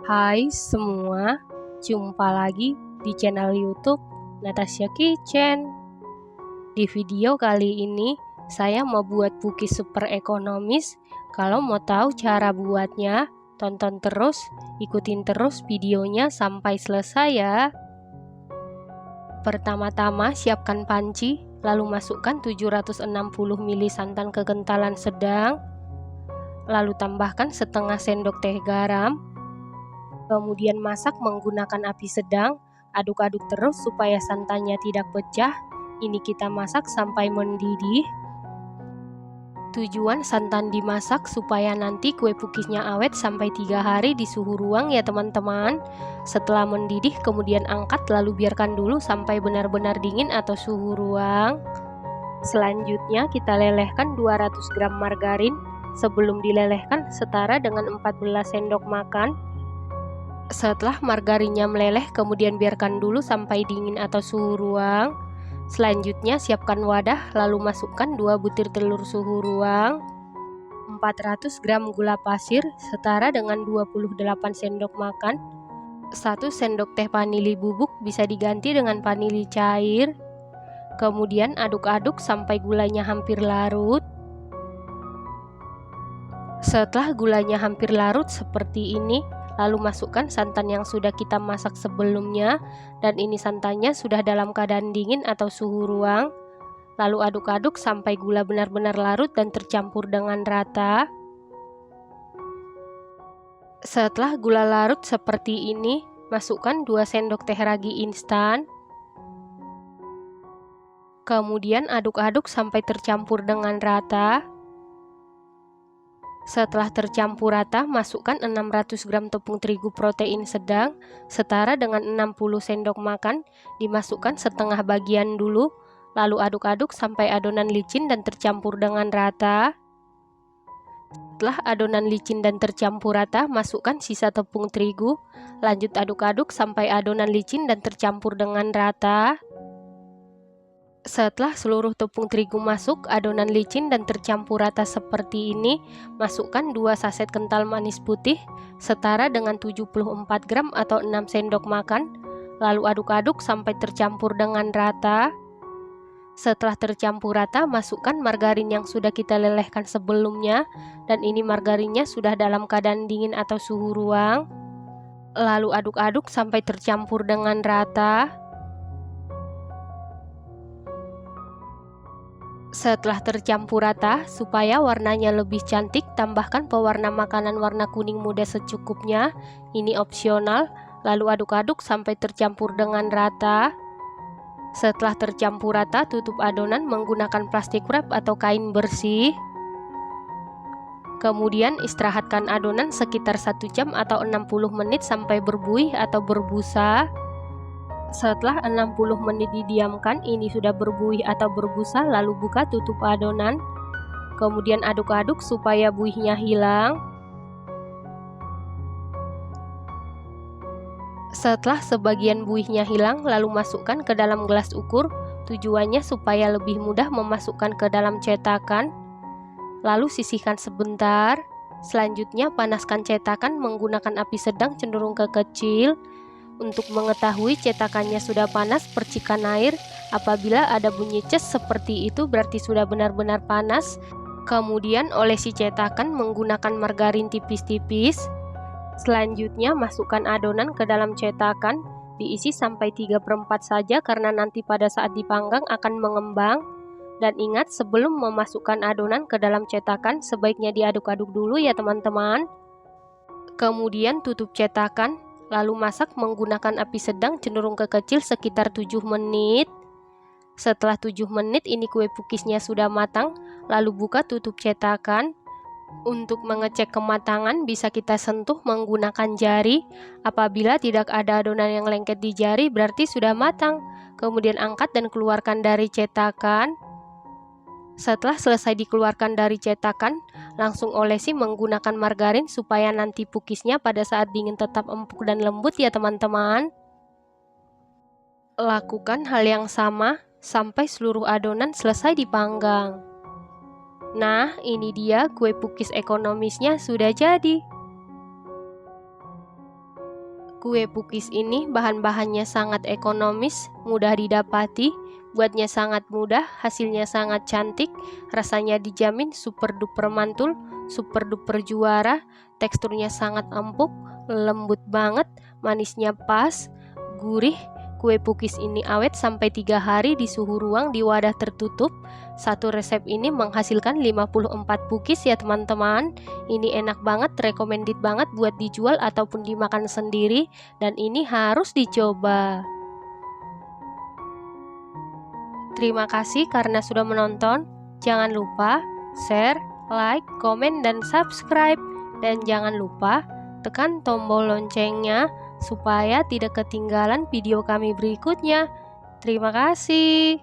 Hai semua, jumpa lagi di channel YouTube Natasha Kitchen. Di video kali ini, saya mau buat cookies super ekonomis. Kalau mau tahu cara buatnya, tonton terus, ikutin terus videonya sampai selesai ya. Pertama-tama siapkan panci, lalu masukkan 760 ml santan kekentalan sedang, lalu tambahkan setengah sendok teh garam. Kemudian masak menggunakan api sedang, aduk-aduk terus supaya santannya tidak pecah. Ini kita masak sampai mendidih. Tujuan santan dimasak supaya nanti kue cookiesnya awet sampai 3 hari di suhu ruang ya teman-teman. Setelah mendidih kemudian angkat lalu biarkan dulu sampai benar-benar dingin atau suhu ruang. Selanjutnya kita lelehkan 200 gram margarin. Sebelum dilelehkan setara dengan 14 sendok makan. Setelah margarinnya meleleh, kemudian biarkan dulu sampai dingin atau suhu ruang. Selanjutnya siapkan wadah, lalu masukkan 2 butir telur suhu ruang, 400 gram gula pasir setara dengan 28 sendok makan, 1 sendok teh vanili bubuk bisa diganti dengan vanili cair. Kemudian aduk-aduk sampai gulanya hampir larut. Setelah gulanya hampir larut seperti ini, lalu masukkan santan yang sudah kita masak sebelumnya, dan ini santannya sudah dalam keadaan dingin atau suhu ruang. Lalu aduk-aduk sampai gula benar-benar larut dan tercampur dengan rata. Setelah gula larut seperti ini, masukkan 2 sendok teh ragi instan. Kemudian aduk-aduk sampai tercampur dengan rata. Setelah tercampur rata, masukkan 600 gram tepung terigu protein sedang setara dengan 60 sendok makan, dimasukkan setengah bagian dulu, lalu aduk-aduk sampai adonan licin dan tercampur dengan rata. Setelah adonan licin dan tercampur rata, masukkan sisa tepung terigu, lanjut aduk-aduk sampai adonan licin dan tercampur dengan rata. Setelah seluruh tepung terigu masuk, adonan licin dan tercampur rata seperti ini, masukkan 2 saset kental manis putih setara dengan 74 gram atau 6 sendok makan, lalu aduk-aduk sampai tercampur dengan rata. Setelah tercampur rata, masukkan margarin yang sudah kita lelehkan sebelumnya, dan ini margarinnya sudah dalam keadaan dingin atau suhu ruang. Lalu aduk-aduk sampai tercampur dengan rata. Setelah tercampur rata, supaya warnanya lebih cantik, tambahkan pewarna makanan warna kuning muda secukupnya. Ini opsional. Lalu aduk-aduk sampai tercampur dengan rata. Setelah tercampur rata, tutup adonan menggunakan plastik wrap atau kain bersih. Kemudian istirahatkan adonan sekitar 1 jam atau 60 menit sampai berbuih atau berbusa. Setelah 60 menit didiamkan, ini sudah berbuih atau berbusa, lalu buka tutup adonan. Kemudian aduk-aduk supaya buihnya hilang. Setelah sebagian buihnya hilang, lalu masukkan ke dalam gelas ukur. Tujuannya supaya lebih mudah memasukkan ke dalam cetakan. Lalu sisihkan sebentar. Selanjutnya panaskan cetakan menggunakan api sedang cenderung ke kecil. Untuk mengetahui cetakannya sudah panas, percikan air. Apabila ada bunyi ces seperti itu berarti sudah benar-benar panas. Kemudian olesi cetakan menggunakan margarin tipis-tipis. Selanjutnya masukkan adonan ke dalam cetakan. Diisi sampai 3/4 saja karena nanti pada saat dipanggang akan mengembang. Dan ingat, sebelum memasukkan adonan ke dalam cetakan sebaiknya diaduk-aduk dulu ya teman-teman. Kemudian tutup cetakan. Lalu masak menggunakan api sedang cenderung ke kecil sekitar 7 menit. Setelah 7 menit ini kue cookiesnya sudah matang, lalu buka tutup cetakan. Untuk mengecek kematangan bisa kita sentuh menggunakan jari. Apabila tidak ada adonan yang lengket di jari berarti sudah matang. Kemudian angkat dan keluarkan dari cetakan. Setelah selesai dikeluarkan dari cetakan, langsung olesi menggunakan margarin supaya nanti cookiesnya pada saat dingin tetap empuk dan lembut ya teman-teman. Lakukan hal yang sama sampai seluruh adonan selesai dipanggang. Nah, ini dia kue cookies ekonomisnya sudah jadi. Kue pukis ini bahan-bahannya sangat ekonomis, mudah didapati, buatnya sangat mudah, hasilnya sangat cantik, rasanya dijamin super duper mantul, super duper juara, teksturnya sangat empuk, lembut banget, manisnya pas, gurih. Kue pukis ini awet sampai 3 hari di suhu ruang di wadah tertutup. Satu resep ini menghasilkan 54 pukis ya teman-teman. Ini enak banget, recommended banget buat dijual ataupun dimakan sendiri, dan ini harus dicoba. Terima kasih karena sudah menonton. Jangan lupa share, like, komen, dan subscribe. Dan jangan lupa tekan tombol loncengnya supaya tidak ketinggalan video kami berikutnya. Terima kasih.